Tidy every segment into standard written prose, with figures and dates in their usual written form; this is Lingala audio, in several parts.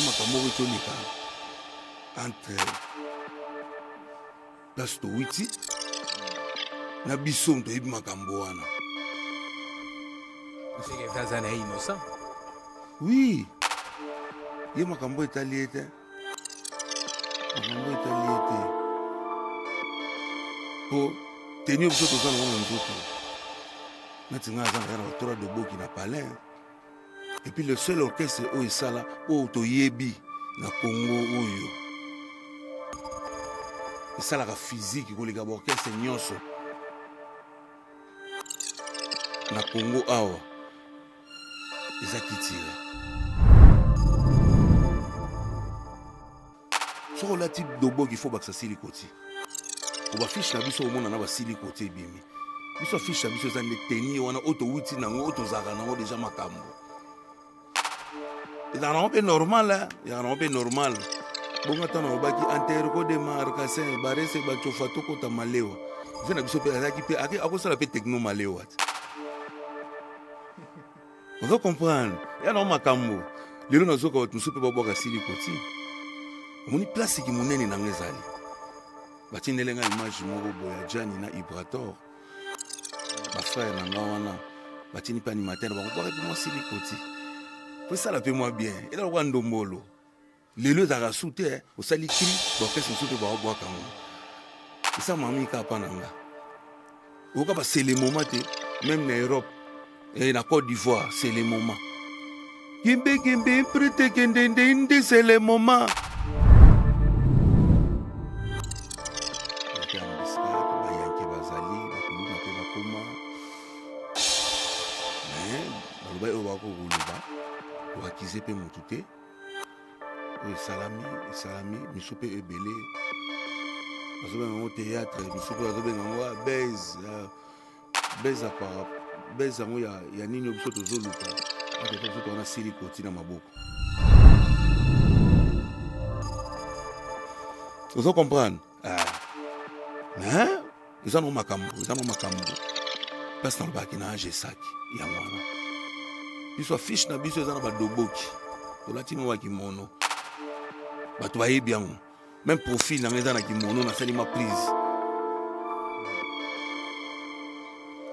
makambo etoleka entre place towiti na biso toyebi makambo wana. Vazana est innocent. Oui. Ye makambo etali ete. Makambo etali ete. Po tenir biso tozana na nzoto. Nati nga azanga na batora de boki na palais. Et puis le seul orchestre oyo esala oyo toyebi na Congo oyo. Esalaka physique koleka ba orchestre nyonso. Na Congo awa. Eza kitira. Soko lati dobo qu'il faut baksa silikoti. Ko ba fiche na biso omona na ba silikoti ebimi. Biso fiche na biso za neteni wana auto wuti nango auto zaka nango déjà makambo. Eza na pe normal, ya na pe normal. Bonga tana obaki anter ko de marcasin barese ba chofato ko ta malewa. Zena biso pe azaki pe akosala pe techno malewa. On va comprendre. Il y a un makambo. Les gens qui ont tous peu boire silikoti. On est place qui monene na ngezali. Bati nelenga image moko boya Jani na Ibrator. Ba frère na ngawana. Bati ni pa animateur ba boire pour moi silikoti. Pour ça la paie moi bien. Et là on ndombolo. Les lieux à rasouter au salikri donc qu'est-ce que soupe ba boire kango. Et ça mami ka pa nanga. Ou ka ba c'est les moments même en Europe. Et la Côte d'Ivoire, c'est le moment. C'est le moment. Beza ngo ya nini biso tozoluka ate biso tona silikoti na maboko. Vous comprenez? Hein? Ils ont makambo. Parce que baki na jesaki ya mwana. Biso fiche na biso ezana ba doboki. Olati mo wa kimono. Bato ba yebi yango. Même profil na ezana kimono na sali ma prise.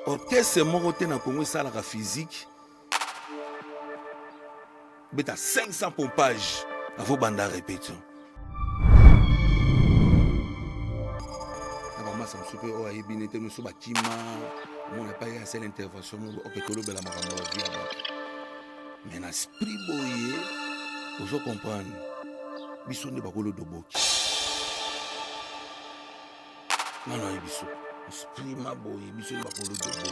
Orchestre moko te na Congo esalaka physique. Beta 500 pompages avant banda répétition. Na mama samsupe o ayebi nete muso bakima, on n'a pas eu assez l'intervention ok tolo bela makambo la vie aba. Mais na esprit boye, vous comprendre. Biso ne bakolo doboki. Non biso. Esprit maboye biso bakolo dobo.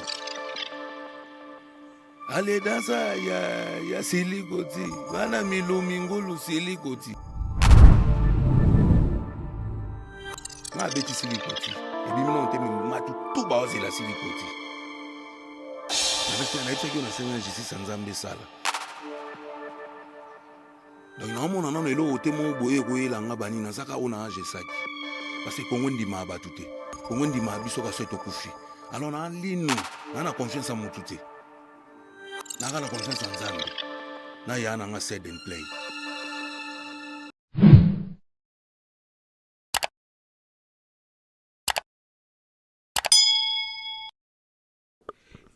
Allez dansa ya silikoti. Bana milumi ngulu silikoti. Na beti silikoti. Et bien on te matu tout ba la silikoti. Avec na etsaki na senga jisi sanzambe sala. Donc na mona na lelo ote mo boye ko yelanga bani na saka ona jesaki. Parce que Congo ndima ba tuté. Congo ndima biso ka soto kufi. Alors na lino na confiance en mututé. Na la confiance en Nzambe. Na ya na nga said and play.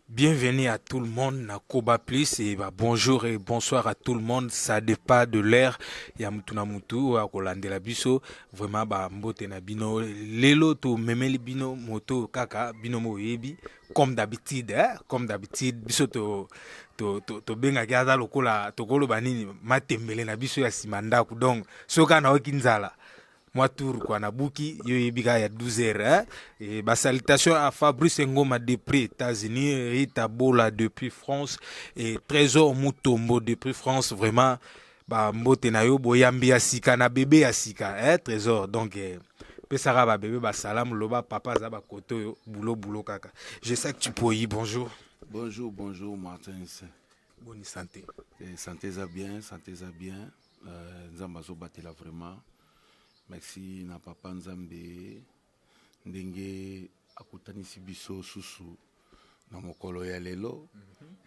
Bienvenue à tout le monde na Koba Plus et bonjour et bonsoir à tout le monde. Ça dépend de l'heure. Ya mutu na mutu a kolandela biso vraiment mbote na bino lelo to memeli bino moto kaka bino mo yebi comme d'habitude biso to benga gaza lokola to kolo banini matembele na biso ya simandaku donc soka na okinzala moi tour quoi na buki yo yebika ya 12h et salutation à Fabrice Ngoma depuis États-Unis, Rita Bola depuis France et Trésor Mutombo depuis France vraiment mbote na yo boyambi ya sika na bébé ya sika Trésor donc pesara ba bébé salam loba papa za ba koto yo boulot kaka. Je sais que tu peux y bonjour Martin. Bonne santé. Santé za bien nzamba zo batela vraiment. Merci na papa Nzambe ndenge akutanisi biso susu na mokolo ya lelo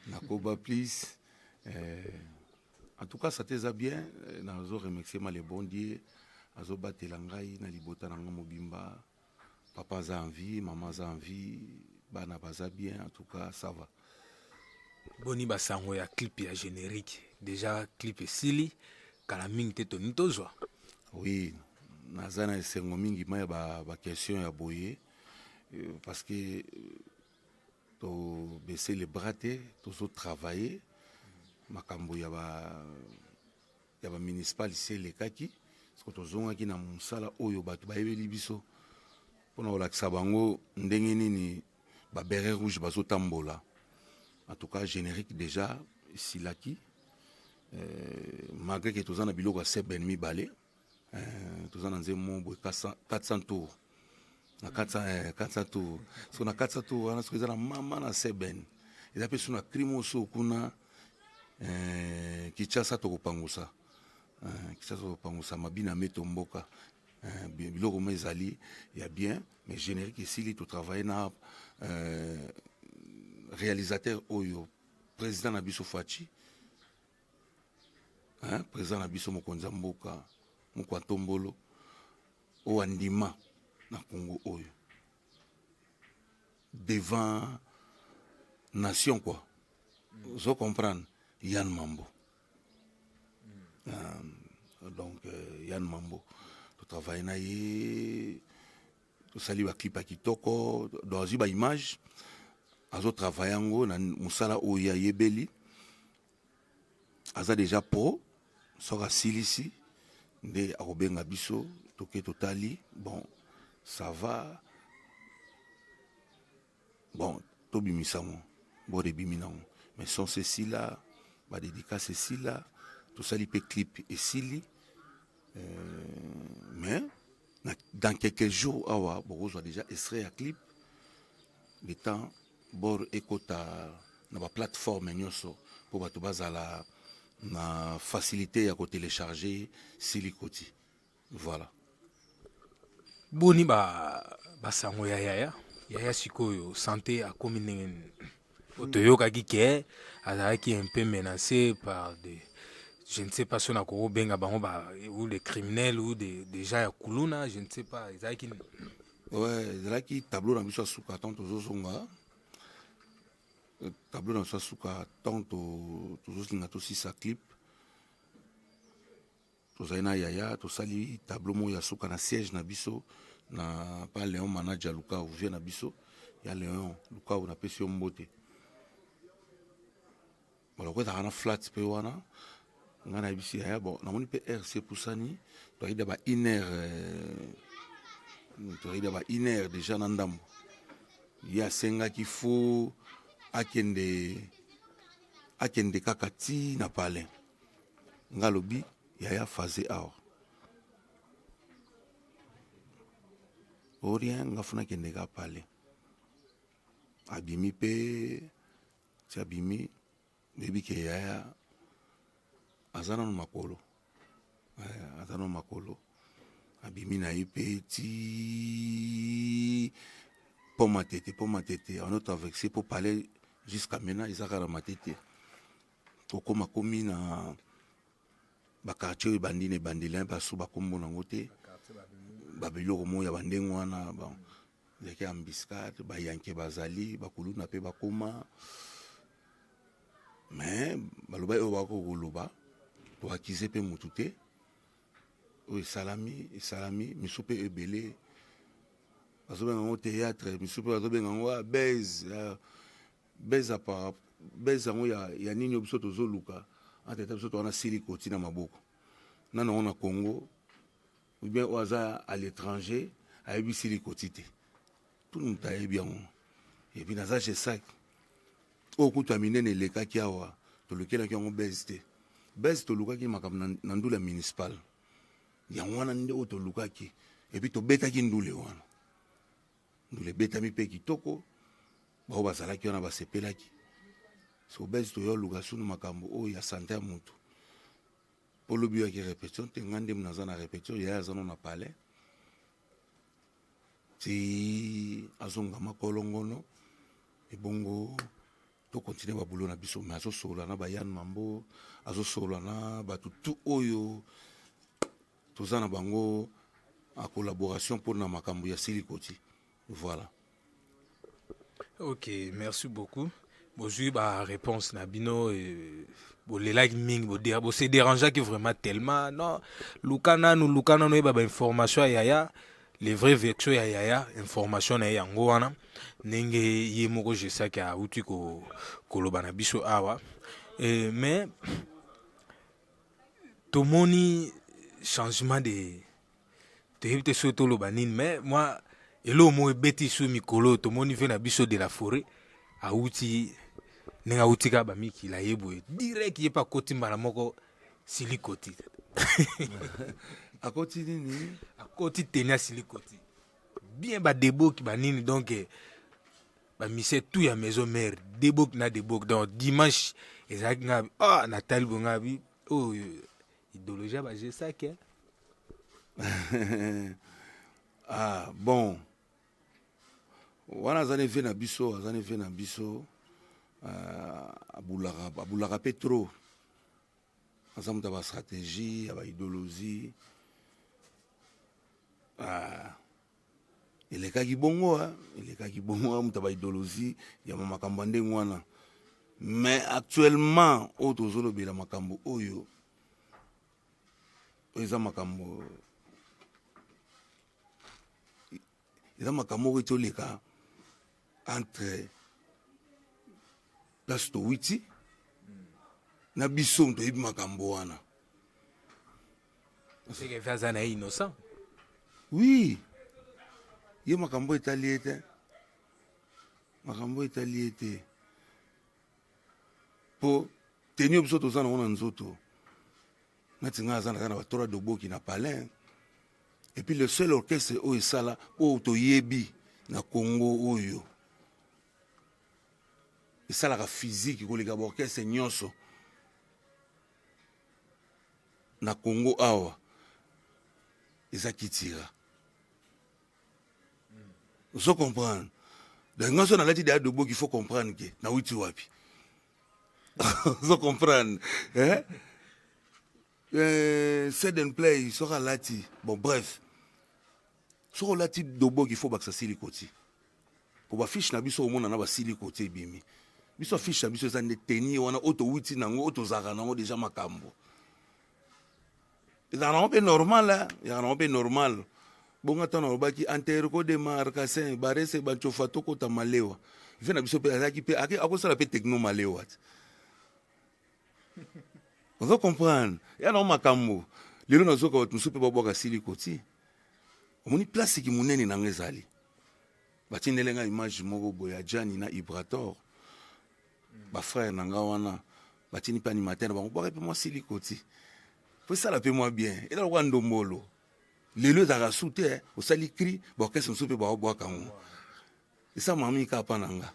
na Koba Plus En tout cas, ça t'est bien. Nazo remercier les bon Dieu. Azo batelangai na libota nanga mobimba. Papa a envie, maman a envie. Bana baza bien. En tout cas, ça va. Boni basango ya clip ya générique. Déjà clip esili kala mingi te toni tozwa. Oui, naza na esengo mingi ma ba question ya boye parce que to baisser les bras te to travailler makambo ya ba municipal ici lekaki parce que tozongaki na musala oyo bato bayebeli biso pona olakisa bango ndenge nini ba beret rouge bazotambola. En tout cas générique déjà silaki malgré que tozana biloko ya seben mibale tozana nzemo boye 400 tours na 400 tours so na 400 tours wana soki eza na mama na seben eza mpe so na crime oso kuna Kinshasa tokopangusa mabina meto mboka biloko mo ezali ya bien mais générique esili totravaille na réalisateur oyo président na biso Fachi président na biso mokonzi ya mboka moko Tombolo oyo andima na Congo oyo devant nation quoi. Vous comprendre Yann Mambo. Donc Yann Mambo to travaille na ye to sali ba clip kitoko dans ba image azo travailler ngo na musala oyo ya yebeli aza déjà pro soka silisi nde akobenga biso toke totali bon ça va bon tobimisamo bo de biminango mais sans ceci là ba dédicace ceci là tout ça li pe clip et sili mais dans quelques jours awa bon déjà extrait à clip le temps bor ekota na ba plateforme nyonso pour bato bazala na facilité à télécharger silikoti. Voilà. Boni basango ya yaya sikoyo santé a combiné otoyokaki ke azalaki un peu menacé par des je ne sais pas si on a benga bango ou des criminels ou des gens ya kuluna je ne sais pas ezalaki ouais ezalaki tableau na biso suka tanto zozonga tableau na biso suka tanto tozosinga tosi sa clip tozali na yaya tosali tableau mo ya suka na siège na biso na pa Léon manager Luka vie na biso ya Léon Luka na pesi mbote voilà ko ta na flat pe wana ngana bisi ya bon na moni pe RC pusani to ida ba iner déjà na ndambo ya senga ki fu akende kakati na pale ngalobi yaya faze awa orien ngafuna kende ka pale abimi pe ti abimi bebi ke yaya azana no makolo abimi na ye pe ti poma tete on a traversé pour parler jusqu'à maintenant ezaka na matete kokoma komi na bakartier oyo bandine bandela baso bakombo nango te babiloko mo ya bandenge wana bon ezalaki ambiscade bayanke bazali bakuluna mpe bakoma mais baloba oyo bakokoloba toakize mpe motu te oyo esalami misu mpe ebele bazobenga yango théâtre misu mpe bazobenga yango bese yango ya nini oyo biso tozoluka anteta biso towana silikoti na maboko nana yango na Congo ou bien oyo aza à l'étranger ayebi silikoti te tout moto ayebi yango epuis naza chesak oyo kutu ya minene elekaki awa tolokelaki yango bese te bese tolukaki makambo na ndula ya municipal yango wana nde oyo tolukaki epuis tobetaki ndule wana ndule ebetami mpe kitoko bao bazalaki wana basepelaki so bese toyoluka sunu makambo oyo ya sante ya motu po lobi yaki répétition te nga ndemu naza na répétition yaya aza no na palais ti azonga makolo ngono ebongo tokontinue babulo na biso me azosola na bayan mambo azosola na bato tu oyo toza na bango en collaboration pour na makambo ya silikoti. Voilà. Ok, merci beaucoup. Bonjour, bah réponse Nabino et les like ming bo c'est dérangeant que vraiment tellement non Lukana no ba information ya yaya les vraies versions ya yaya information na yango wana nenge yemoko je sais que uti ko kolobana biso awa mais tomoni changement de te soto lobanine mais moi elo mo beti sou mikolo tomoni ve na biso de la forêt a uti nenga utika ba miki la yebwe direct yepa koti mbala moko silikoti akoti nini akoti tenia silikoti bien ba debok ba nini donc ba mise tout ya maison mère debok na debok donc dimanche ezaki ngabi na talbo ngabi idéologie ba je ça que bon wana azane ve na biso abulaka pe trop aza moto ya bastratégie ya baidéologie elekaki bongo moto ya baidéologie ya makambo ndenge wana mais actuellement oyo tozolobela makambo oyo eza makambo oyo etoleka entre place towiti na biso moto oyebi makambo wana innocent. Oui, ye makambo etali ete po teni biso toza nango na nzoto nati nga aza na batora doboki na palin et puis le seul orchestre oyo esala oyo toyebi na Congo oyo esalaka physique koleka baorchestre nyonso na Congo awa eza Kitira. Vous comprendre. Donc quand on a dit de Dobo qu'il faut comprendre que na witi wapi. Vous comprendre. Hein? Set and play sera lati. Bon bref. Sera lati Dobo qu'il faut baksa silikoti. Pour ba fiche na biso omona na ba silikoti bimi. Biso fiche na biso za neteni wana auto witi nango auto zaka nango déjà makambo. Il y a un peu normal, il y a un peu normal. Bon, attends, on va qui interco de marcassin, barre se bancho fato kota malewa. Vient à biso pe qui pe à cause la pe techno malewa. On va comprendre. Il y a un makambo. Les gens n'ont pas soupe bobo kasili koti. On moni place qui munene na ngezali. Bati nelenga image moko boya Jani na Ibrator. Ba frère nanga wana. Bati ni pa animateur ba on boire pe moi silikoti. Faut ça la paie moi bien. Et là on ndomolo. Les lieux à souter au sali cri, bon qu'est-ce que soupe ba boire kango. Et ça mami ka pananga.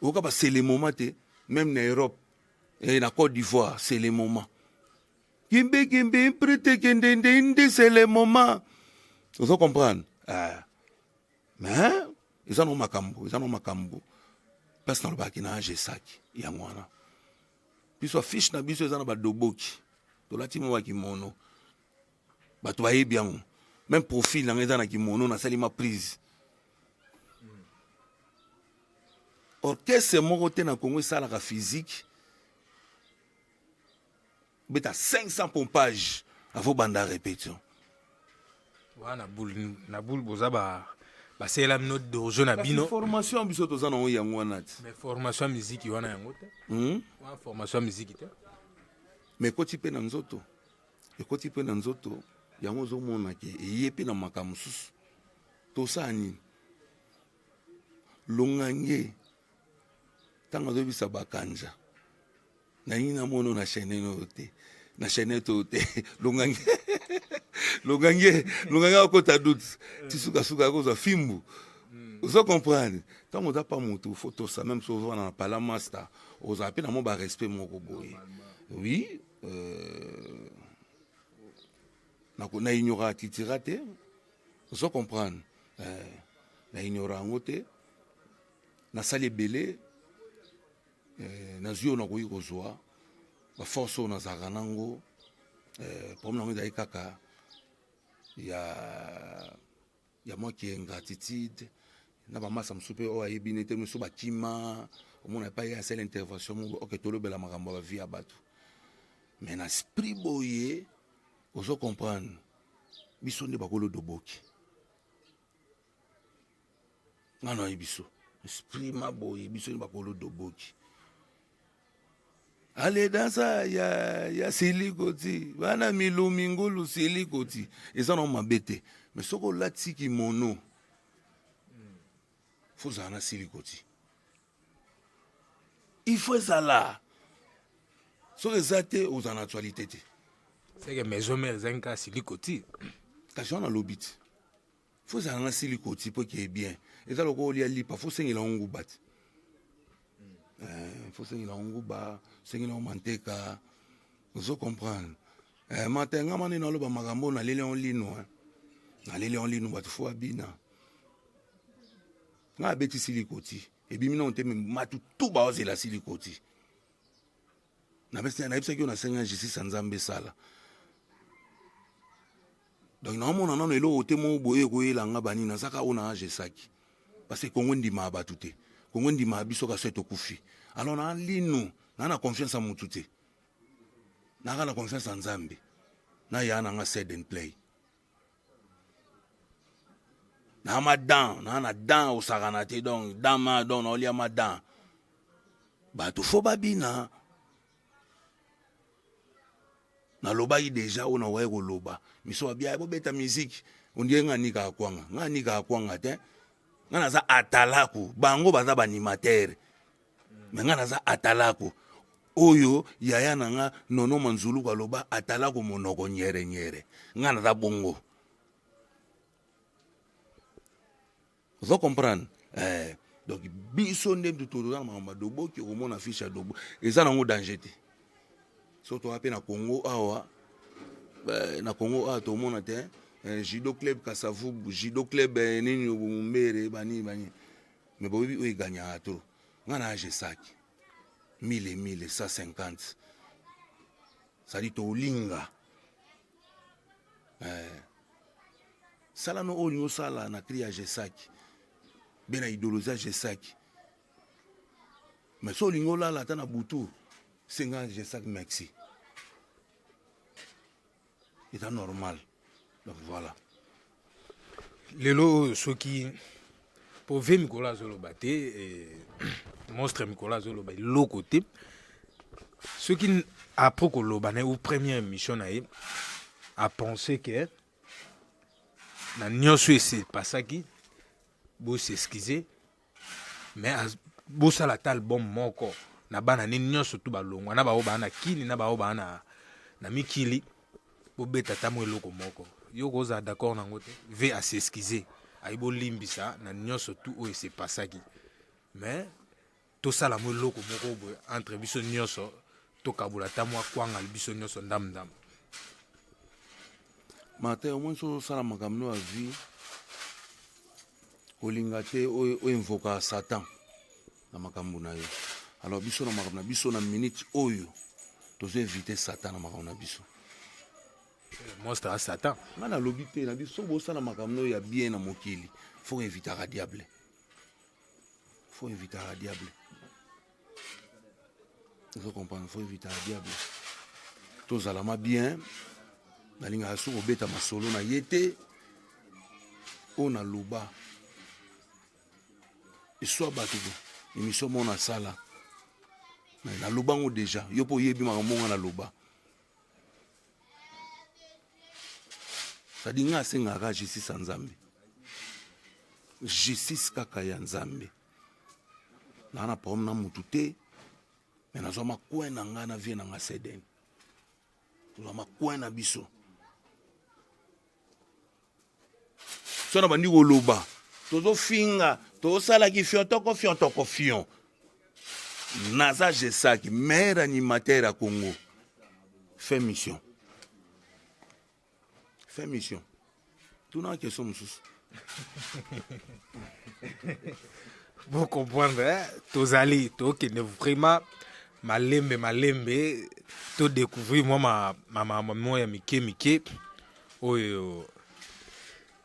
Au cas c'est les moments même en Europe et en Côte d'Ivoire, c'est les moments. Kimbe prête kende c'est les moments. Vous comprenez? Mais ils en ont makambo. Parce que dans le bac na jesaki yangwana. Puis soit fiche na biso ezana ba doboki. Tolati mo kimono bato bayebi yango même profil na eza na kimono na salima prise orchestre moko te na Congo esalaka physique beta 500 pompage avant banda répétition wana na boule boza ba sela note d'orjo na bino formation biso toza na yango wana mais formation musique wana yango te wana formation musique te mais ekoti mpe na nzoto yango ozomona ke eye mpe na makambo mosusu tosala nini longange ntango azobisa bakanja nayini namono na chaîne oyo te na chaîne to te longange akota doute tisukasuka akozwa fimbu ozo comprendre ntango oza pa motu fo tosa même so ozwana na pala master ozala mpe na mo barespect moko boye oui na ignora Kitira te ozo comprendre na ignora yango te nasali ebele nazwi oyo nakoki kozwa baforce oyo nazalaka nango problème nango ezali kaka ya moki ingratitude na bamasa mosusu mpe oyo ayebi nete mosusu bakima omona epai ya sele intervention mo oke tolobela makambo ya bavie ya bato mais na esprit boye ozo comprendre biso nde bakolo doboki ngana oyebi biso esprit maboye biso nde bakolo doboki ale dansa ya silikoti bana milumi ngulu silikoti eza na mabe te mais soki olati kimono fo ozala na silikoti il faut ezala soki eza te ozala na actualité te c'est que maison mère ezali kaka silikoti kasi wana alobi te fo ezala na silikoti mpo ke bien eza lokola olia lipa fo osengela ngo nguba te faut sengela nguba sengela manteka ozo comprendre matenga mani naloba makambo na lele on lino bato fo abina nga abeti silikoti ebimi na onteme matu tu baozela silikoti nayebisaki yo nasenga justice ya nzambe esala donc naomona nano eloko te moko boye ekoyelanga banini nazaka oyo na agesaki parce que kongo ndima ya bato te kongo ndima ya biso kaso etokufi alors na lino na confiance ya mutu te naka na confiance ya nzambe na ya nanga said and play na madan na dan osakana te donc dama donc na olia madan bato fo babina nalobaki deja oyo nawaye koloba miso babia bobeta musique ondie nga nika akwanga te nga naza atalaku bango baza baanimatere me nga naza atalaku oyo yaya na nga nono manzulu aloba atalaku monoko nyere nga naza bongo ozo comprendre donc biso nde totoza na makambo doboki okomona fiche ya dobo eza nango danger te so toa mpe na Congo awa tomona te judo club Kasavubu judo club nini Mumbere bani mais boyebi oyo eganyaka tro nga na age saki 1000 150 sadi tolinga sala no oyo olingi osala na cri ya jesaki mpe na idéologie ya jesaki mais so olingi olala ata na butu senga jesaki merci c'est normal donc voilà lelo soki pove mikolo azoloba te monstre mikolo azoloba eloko te soki apres koloba na ye ou première émission na ye apense ke na nyonso esepasaki bosexcuse mais bosala ata album moko na bana nini nyonso tu balongwa na bao baa na kini na bao baa na mikili bobeta ata mo eloko moko yo kozala d'accord nango te ve asexcuse ayi bolimbisa na nyonso tu oyo esepasaki mais tosala mo eloko moko boye entre biso nyonso tokabula ata mwa kwanga biso nyonso ndamndam mate au moins osala makambo ya vie kolinga te oyo invoka Satan na makambo na yo alors biso na makambo na biso na minute oyo tozo inviter Satan na makambo na biso monstre à Satan nga na lobi te na biso bosala makambo ya bien na mokili faut inviter à diable vous comprenez faut inviter à diable tozala ma bien nalinga so obeta masolo na yete o na loba soit bato émission mona sala na loba ngo déjà yo po yebi makambo nga na loba sadi nga sengaka justice ya nzambe justice kaka ya nzambe na problème na mutu te mais nazwa makoin na nga na vie na nga seden tozwa makoin na biso so na bandi koloba tozofinga tosalaki fion fion naza jesaki maire animateur à Congo fait mission tuna question mosusu Vous comprendre, hein? Tozali, tokende vraiment malembe, to découvrir moi ma maman ya mike, oyo,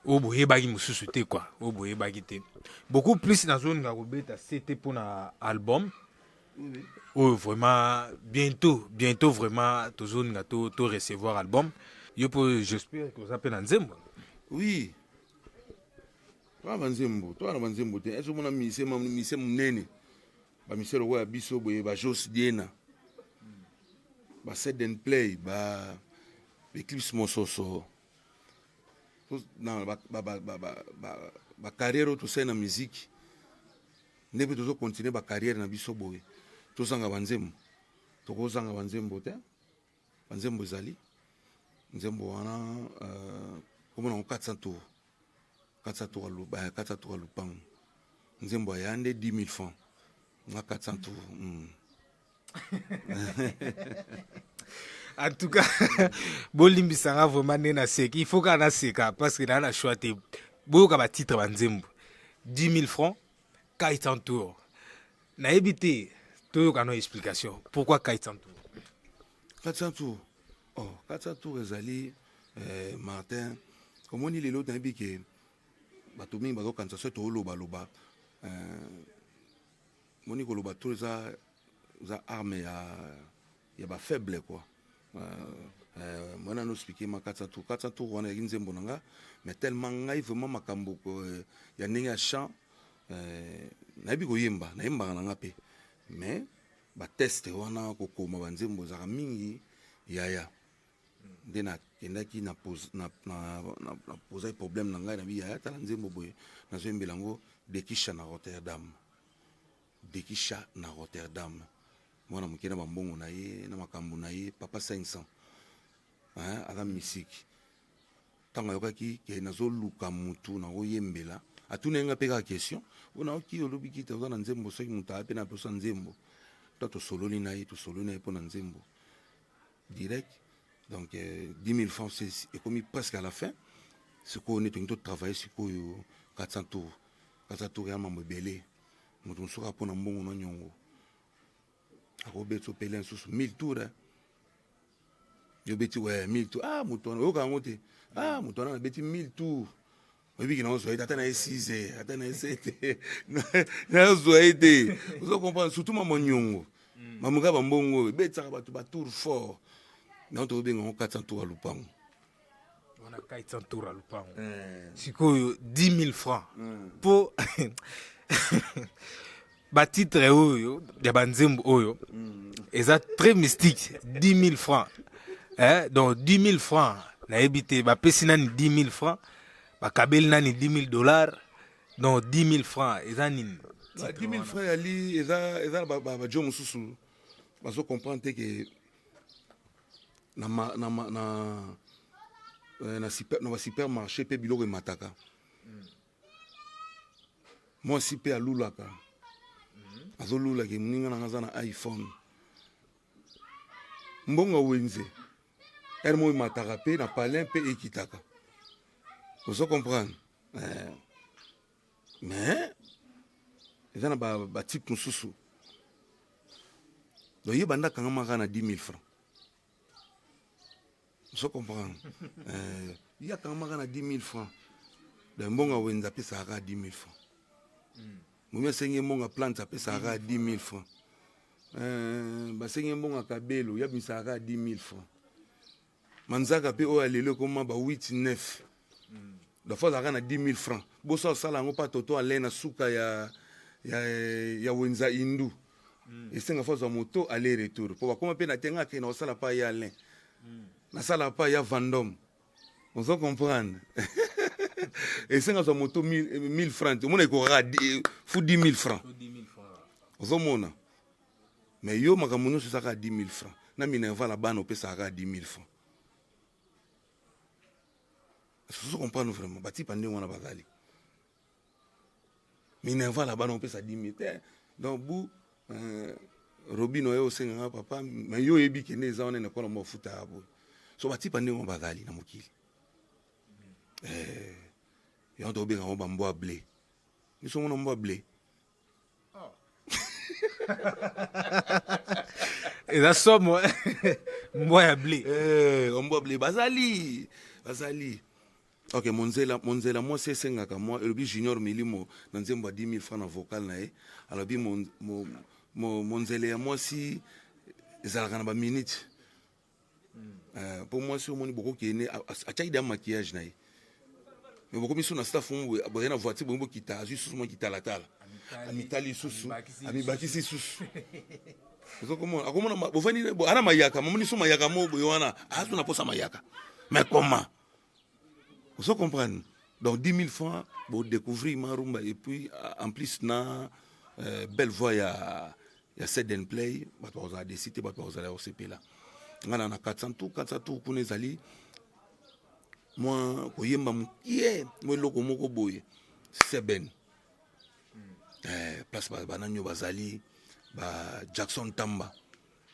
o boye bagi mususu te quoi, o boye bagi te. Beaucoup plus dans zone nga kobeta c'était pour un album. Oui. Oh, vraiment, bientôt vraiment, to zone nga to recevoir album. J'espère que vous appelez Nzembo. Oui. Toi banzembo, toi na banzembo te. Est-ce que mon ami c'est munene? Ba misero wa biso boye ba Jos Diena. Ba Set and Play, ba Eclipse Mososo. Non, ba carrière to na musique. Ndebe tozo continuer ba carrière na biso boye. To sanga banzembo. To ko sanga banzembo te. Banzembo zali. Nzembo wana comme on 400 tours. 400 tours à Lupango. Nzembo yande 10 000 francs. On a 400 tours. En tout cas, Bolimbi Sanga vraiment nena seki. Il faut qu'on a seka parce que là on a choisi beaucoup de titres banzembo. 10 000 francs, 400 tours. Na évité, tout qu'on a explication. Pourquoi 400 tours? 400 tours. Oh, 400 tours ezali Martin. Comme on dit les autres nabi que bato mingi bazo kanisa so to loba moni ko loba to za arme ya ba faible quoi. Moi no expliquer ma 400 tours wana ya nzembo nanga mais tellement ngai vraiment makambo ko ya ndenge ya chant nabi ko yemba na yemba nanga pe mais ba test wana ko koma banzembo za mingi yaya ndena kendaki na poser problème na ngai na bi yaya tala nzembo boye na zo embelango Dekisha na Rotterdam mwana mukena bambongo na ye na makambo na ye papa 500 hein ala musique tanga yokaki ke nazo luka mutu na oyembela atunenga peka question ona oki olobi kita na nzembo soki muta ape na posa nzembo to sololi na ye po na nzembo direct. Donc 10 000 francs, c'est commis presque à la fin. Ce qu'on est en train de travailler sur 400 tours. 400 tours, il y a un membre belé. Nous sommes pour un bon nom. À Roberto Pelin, sur 1000 tours. Je bêtis, ouais, 1000 tours. Ah, mouton, au Gangote. Ah, mouton, on a bêtis 1000 tours. Oui, qui n'ont pas été 6 attendez 7 Vous comprenez, surtout mon nyongo. Mamuga Bambongo, bêtis, tour fort. Non, tu as 400 tours à Lupango. On a 400 tours à Lupango. C'est quoi 10 000 francs. Pour. Titre Oyo, Yabanzembo Oyo. Et ça très mystique. 10 000 francs. Donc 10 000 francs. Na habité, Pessinani 10 000 francs. Kabel nani 10 000 $. Donc 10 000 francs. Et ça, 10 000 francs, et ça, Joe Moussou. Parce qu'on comprend que. Na supermarché pe biloko mataka moi si pe alulaka azolula ke mninga na ngaza na iPhone mbonga wenze mo mataka pe na palin pe ekitaka vous comprendre mais eza na ba type mususu do yebanda kanga maka na 10 000 francs. Je comprends. Il y a quand même 10 000 francs. D'un bon à Wenza, ça a 10 000 francs. Moi, c'est un bon à plante, ça a 10 000 francs. C'est un bon à Kabelo, il y a ça a 10 000 francs. Manzaka pe o alelo comme 8 9. La fois ça a 10 000 francs. Bossa sala ngo pa toto alena suka ya Wenza Indu. Et c'est une fois za moto aller retour. Pour comment pe na tenga ke na sala pa ya len. Na sala pa ya Vendôme. On se comprendre. Et c'est dans moto 1000 francs. Mon écora fou 10 000 francs. On se mona. Mais yo makamono ça ka 10 000 francs. Na minerva la bana pe ça ka 10 000 francs. Est-ce que vous comprenez vraiment? Bati pande wana bazali. Minerva la bana pe ça 10 000. Donc bou Robino yo senga papa mais yo ebi ke neza wana na kola mo futa abo. So bati pande wana bazali na mokili. Yo ndo benga mo bambo blé. Ni so mo mbo blé. eza somo mbwa ya ble ombwa ble bazali ok monzela mwasi esengaka mwa elobi junior milimo na nzembo ya 10 000 francs na vocal na ye alobi monzele ya mwasi ezalaka na baminute mpo mwasi omoni bokokende atiaki da maquillage na ye me bokomi so na staff mo boye na voiture bongi bokita azwi susu mwa kitalatala amitali susu amibakisi susu akomona bovandi ana mayaka momoni so mayaka mo boye wana azo na posa mayaka mais comment vous comprenez donc 10 000 francs pour découvrir Marumba et puis en plus na belle voix ya Seden Play bato bazala décidé bato bazala OCP là ngana na 400 tours kuna ezali moi koyemba mukie mo loko moko boye Seben place bananyo bazali ba Jackson Tamba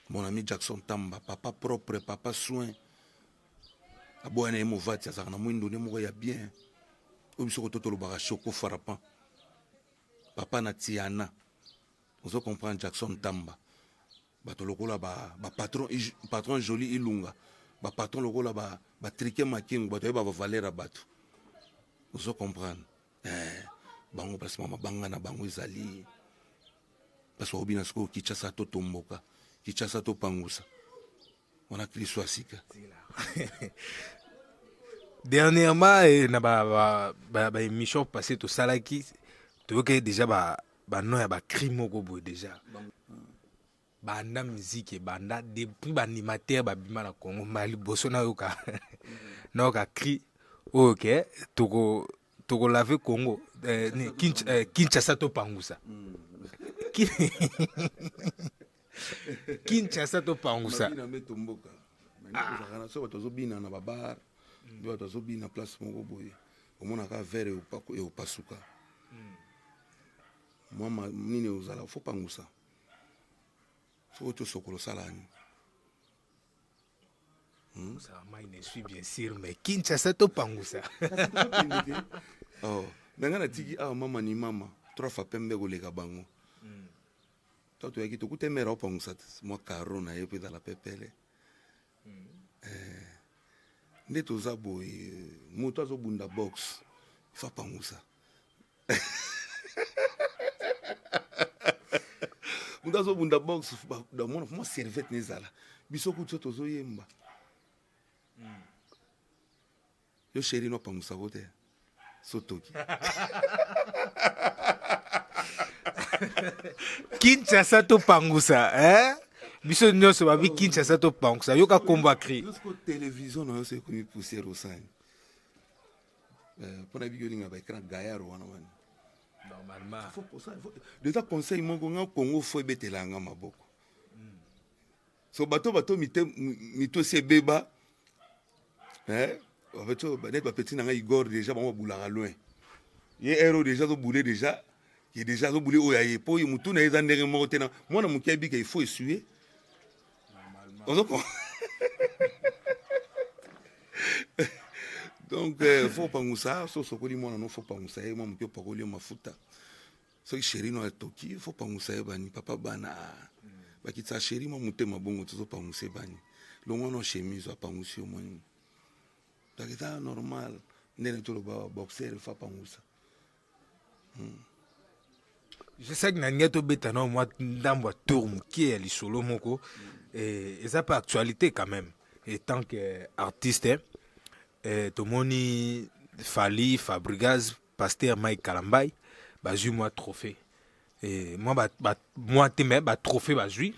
mon ami Jackson Tamba papa propre papa soin aboyana ye movati azalaka na mwindo ne moko ya bien oyo biso kototolobaka Choco Farapant papa na Tiana ozo comprendre Jackson Tamba bato lokola patron joli ilunga patron lokola trike makingo bato yeba bavalera bato ozo comprendre bango place mama banga na bango ezali parce que obina siko Kinshasa to tomboka Kinshasa to pangusa on a Kristo asika dernièrement na ba émission passé to salaki to que déjà ba no ya ba crime moko boy déjà banda musique banda depuis ba animateur ba bima na Congo mali boso na yoka na yoka cri OK toko laver Congo Kinshasa to pangusa Kinshasa to pangusa so batozobina na babar ndio batozobina place moko boye omonaka verre eopasuka mama nini ozala fo pangusa so tosokolo salani ça m'a ne suis bien sûr mais Kinshasa to pangusa oh ngana tiki mama ni mama trois fois pembe koleka bango toto yaki tokutemera opangusa mwa karo na ye pe dans la pepele nde toza boye moto azobunda box fa pangusa moto azobunda box damona mwa serviette nezala biso kuti tozoyemba yo sheri no pangusa kote sotoki Kinshasa to pangusa biso nyonso babi Kinshasa to pangusa yoka komba cri jusqu'au télévision na yose komi poussière osani pona biyolinga ba écran gayaro wana wana normalement déjà conseil moko nga Congo fo betelanga maboko so bato mito se beba bato net ba petit nanga Igor déjà ba boulanga loin ye héros déjà zo boulé déjà qui est déjà zo boulé oyaye po mutu na eza ndenge moko tena mona mukiabi il faut essuyer donc faut pangusa so sokoli mona no faut pangusa e mama kyo pakoli mafuta so chéri no atoki faut pangusa e bani papa bana bakitsa chéri mo mutema bongo to pangusa bani longo no chemise apangusi omoni takita normal ndene to ba boxer fa pangusa je sais que nanya to beta no moi ndambo tour qui est lisolo moko et ça pas actualité quand même et tant que artiste tomoni Fali Fabregas Pasteur Mike Kalambay bazui moi trophée et moi te mais trophée bazui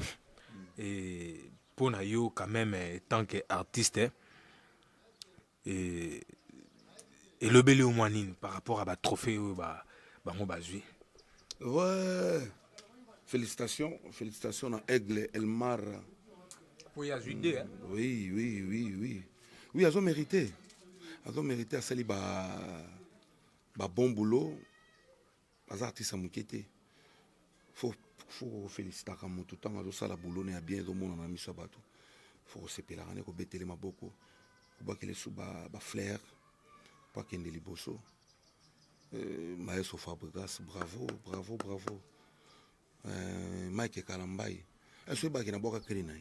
et pour na yo quand même tant que artiste et le belé au moinine par rapport à ba trophée bango bazui. Ouais, félicitations à Aigle Elmar. Oui, à Judée, hein? Oui, elles ont mérité à sali ba bon boulot. Les artistes amukete. Faut féliciter quand tout temps à ça la boulot n'est bien au monde en ami ça bateau. Faut se péler on est ko betele maboko. Ba kele sous ba flair. Pas qu'il ne liboso. Maestro Fabregas, bravo. Mike Kalambai est-ce que na boka kri na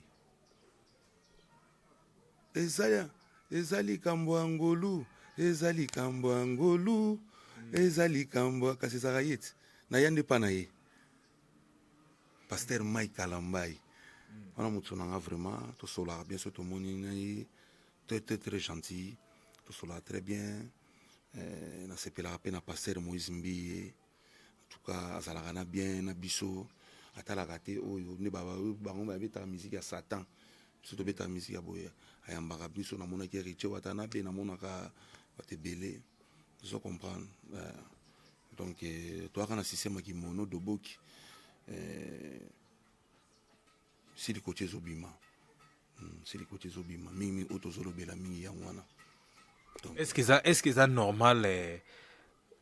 ezali kambo angolu ezali kambo angolu ezali kambo kasi ezaka ye ti na ya nde mpa na ye Pasteur Mike Kalambai wana motu na nga vraiment tosolaka bien so tomoni na ye très gentil tosolaka très bien nasepelaka mpe na Pasteur Moïse Mbiye en tout cas azalaka na bien na biso atalaka te oyo nde bango babetaka musique ya Satan biso tobetaka musique ya boye ayambaka biso namonaki héritier watana mpe namonaka bato ebele ozo comprendre donc toyaka na système ya kimono doboki sili kotie ezobima mingi oyo tozolobela mingi yango wana. Est-ce que ça normal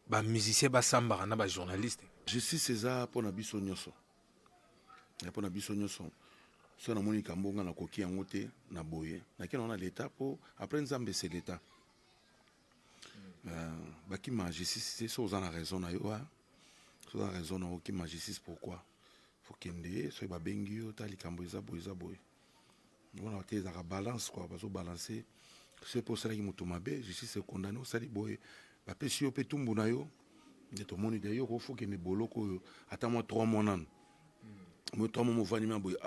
bamusicien basambaka na bajournaliste justice eza mpona biso nyonso mpona biso nyonso so namoni likambo nga nakoki yango te na boye nakei nango na leta mpo après nzambe c'est leta bakima justice te so oza na raison na yo so oza na raison na okima justice pourquoi fokende soki babengi yo ta likambo eza boye wana te ezaka balance kua bazobalance so mpo osalaki moto mabe justice ekondane osali boye bapesi yo mpe tumbu na yo nde tomoni te yo kofokende boloko oyo ata mwa 3 mois nano mo 3 mois movandi mia boye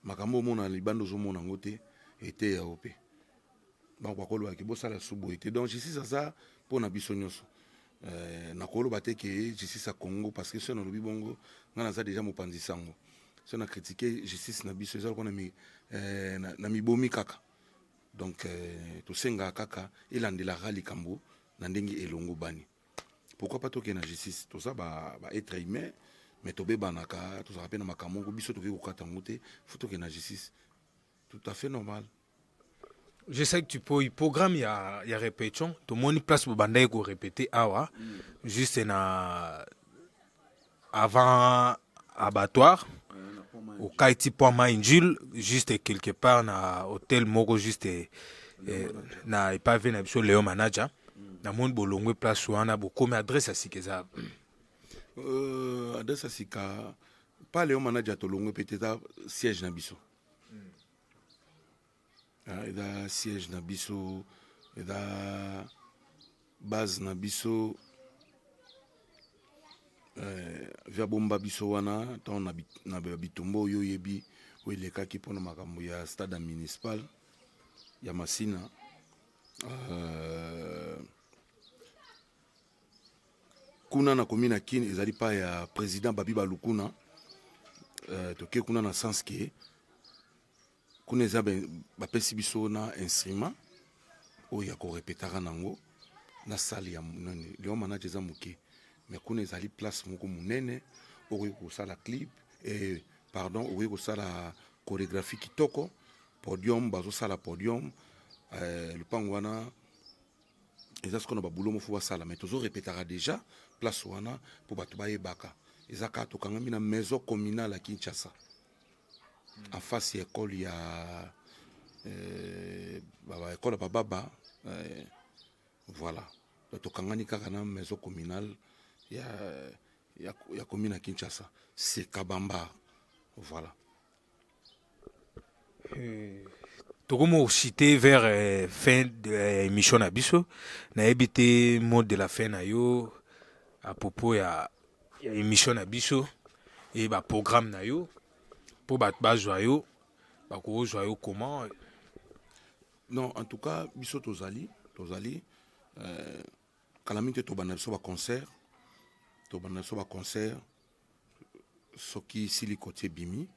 makambo omona libanda ozomona yango te ete yao mpe bakolobaki bosala su boye te donc justice aza mpona biso nyonso nakoloba te ke justice ya Congo parce que so nalobi bongo nga naza deja mopanzi sango so na critiquer justice na biso eza lokona na mibomi kaka donc tosengaka kaka elandelaka likambo na ndenge elongo bani pourquoi pas tokende na justice toza baêtre humain mais tobebanaka tozalaka mpe na makambo moko biso tokoki kokata yango te fo tokende na justice tout à fait normal. Je sais que tu peux programme ya répétition tout monde place pour banda ko répéter awa juste na avant abattoir au Kaiti point Injil juste quelque part na hôtel moko juste na epave na biso Léon Manager na monde bolongwe place wana bokome adresse à sikeza adresse à sika pas Léon Manager to longwe peut-être siège na biso eda siège na biso eda base na biso via bomba biso wana ntango na bitumba oyo oyebi oyo elekaki mpona makambo ya stade municipal ya Masina kuna na komi na kini ezali pa ya président Babi Balukuna toke kuna na sens ke kuna eza bapesi biso na instrument oyo ya korepetaka nango na salle ya monene Léon Manager eza moke mais kuna ezali place moko monene okoki kosala clip pardon okoki kosala chorégraphie kitoko podium bazosala podium lupango wana eza sikoyo na babulo mofo basala mais tozorepetaka déjà place wana mpo bato bayebaka eza kaka tokangami na maison communale ya Kinshasa en face ya école ya école ya bababa voilà tokangani kaka na maison communale ya commune à Kinshasa c'est Kabamba voilà. Tokomo cité vers fin de émission na biso na ebité mot de la fin na yo à propos ya émission na biso et ba programme na yo pour ba joyeux ba ko joyeux comment non en tout cas biso tozali kalamite to bana biso ba concert soki sili côté bimi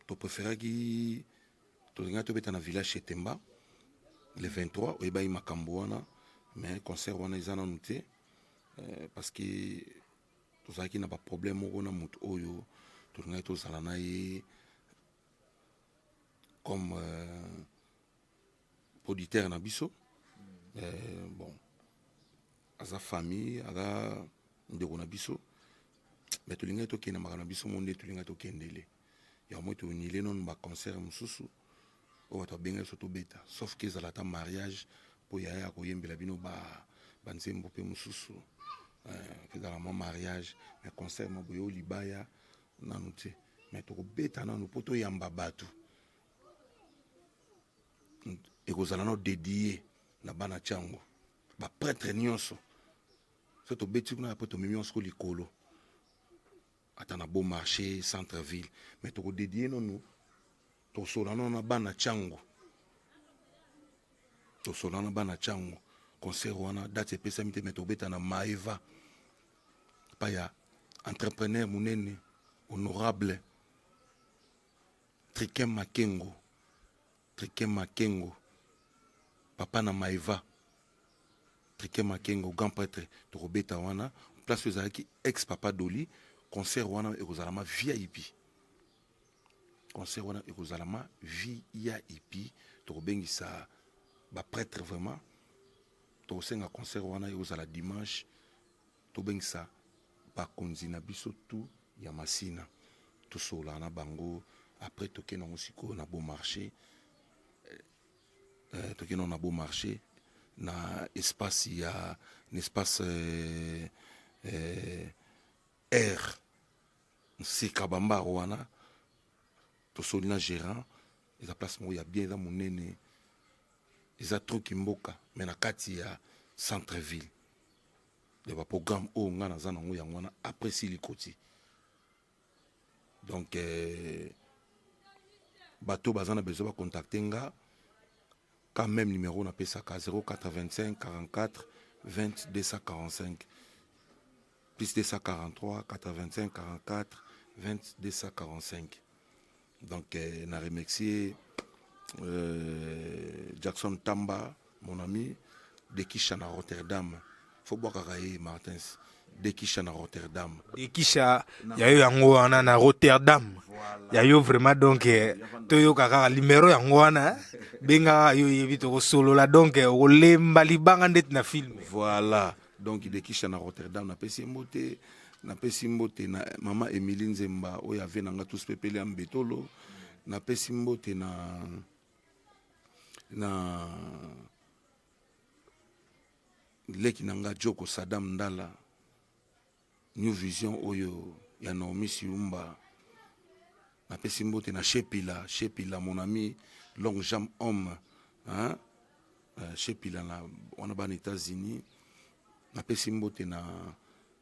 to préféraki tolinga tobeta na village chez Temba le 23 oyebai makambo wana mais concert wana eza nanu te parce que tozalaki na baproblème moko na moto oyo tolingaki tozala na ye comme producteur na biso bon aza famille aza ndeko na biso mais tolingaki tokende makambo na biso mo nde tolingaki tokendele ya moi tonile nonu baconcert mosusu oyo bato babengaki so tobeta sauf ke ezala ata mariage mpo yaya koyembela bino banzembo mpe mosusu dans mon mariage mais concert mo boyo libaya nanu te mais to beta nanu poto yamba batu ekozala no dédié na bana chango ba prêtre nyonso so to beti kuna poto mimionso likolo ata na beau marché centre ville mais to dédié nonu to solana na bana chango to solana bana chango concert wana date epesami te mais to beta na Maeva pa ya entrepreneur munene honorable Trikem Makengo papa na Maeva Trikem Makengo grand prêtre to beta wana place ezalaki ex papa Doli concert wana ekozalama VIP concert wana ekozalama VIP to bengisa ba prêtre vraiment to senga concert wana ekozala dimanche to bengisa bakonzi na biso tout ya masina to sola na bango après toke na musiko na beau marché toke na beau marché na espace ya un espace air sika bamba wana to solina gérant eza place mo ya bien eza monene eza truc mboka mais na kati ya centre ville de ba programme o nga na zana ngo yango wana après silikoti donc bateau bazana besoin ba contacter nga quand même numéro na pesaka 0425 44 20 245 plus 243 85 44 20 245 donc na remercier Jackson Tamba mon ami de Kisha na Rotterdam faut boire kakaye Martins de Kisha na Rotterdam de Kisha yayo yango wana na Rotterdam yayo vraiment donc toyo kaka numéro yango wana benga yo yebi to solo la donc olemba libanga ndet na film voilà donc de Kisha na Rotterdam na pesi mbote na mama Emilie Nzemba oyo ave nanga tous pepele ambetolo na pesi mbote na leki nanga Joko Saddam Ndala New Vision oyo ya Naomi Siumba na pesi mbote na Shepila mon ami long jambe homme hein Shepila na wana ba États-Unis na pesi mbote na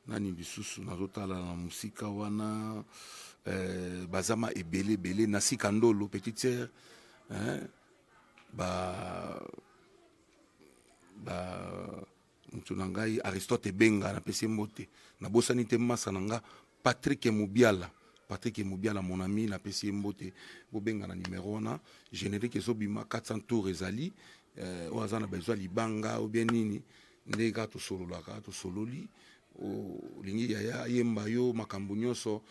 nani bisusu nazotala na musika wana bazama ebele na Sikandolo petite sœur hein ngai Aristote Benga na pesi mbote na bosani te masa nanga Patrick Mubiala mon ami na pesi mbote bobenga na numéro wana générique ezobima 400 tours ezali oazana besoin libanga ou bien nini ndeka to sololi o lingi ya yemba yo makambo nyonso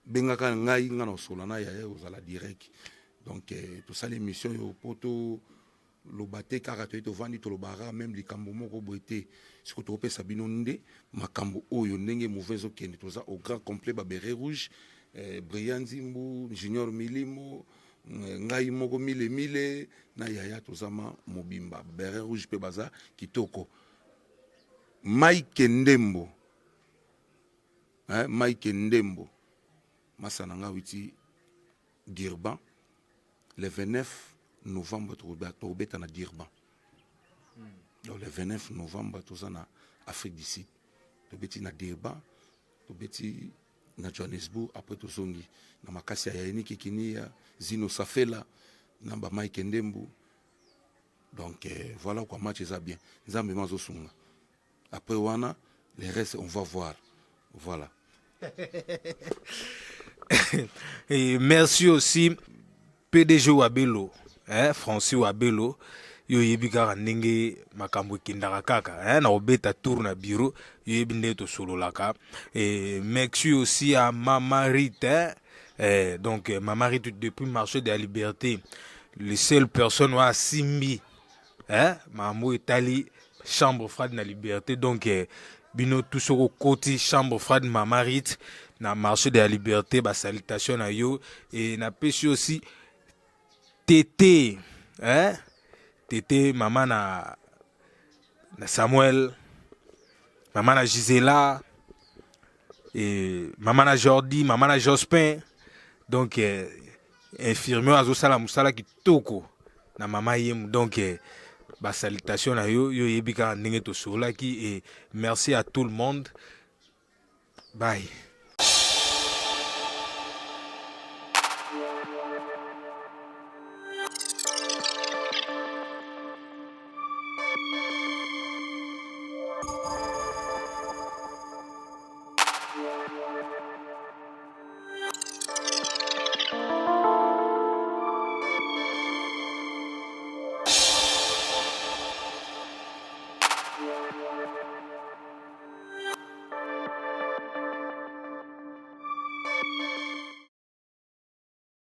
benga ka ngai nga na solana ya ozala direct donc to sala émission yo poto lobate kaka to vandi to lobara même likambo moko boete siko to pesa bino nde makambo oyo ndenge mauvaise okende toza au grand complet ba beret rouge Brian Zimbu Junior Milimo ngai moko mile na yaya tozama mobimba beret rouge pe baza kitoko Mike Ndembo Masananga witi Dirban le 29 novembre tobeta na Dirban donc le 29 novembre toza na Afrique du Sud tobeti na Dirban tobeti na Johannesburg après tozongi na makasi ya yani kikini ya Zino Safela na ba Mike Ndembo donc voilà quoi match ça bien nzambe mazo sunga après wana les restes on va voir voilà. Et merci aussi PDG Wabelo Francis Wabelo yo yebi kaka ndenge makambo ekendaka kaka na obeta tour na bureau yo yebi nde tosololaka et merci aussi à Mama Rite donc Mama Rite depuis marché de la liberté les seules personnes wa simbi Mambo Itali chambre froide na liberté donc bino tout ce côté chambre froide Mama Rite na marché de la liberté ba salutation à yo et na pêche aussi Tété Tété maman na Samuel maman na Gisela, et maman na Jordi, maman na Jospin. Donc infirmier azosala musala kitoko na mama yem. Donc ba salutation na yo yebika ndenge to solaki, et merci à tout le monde. Bye.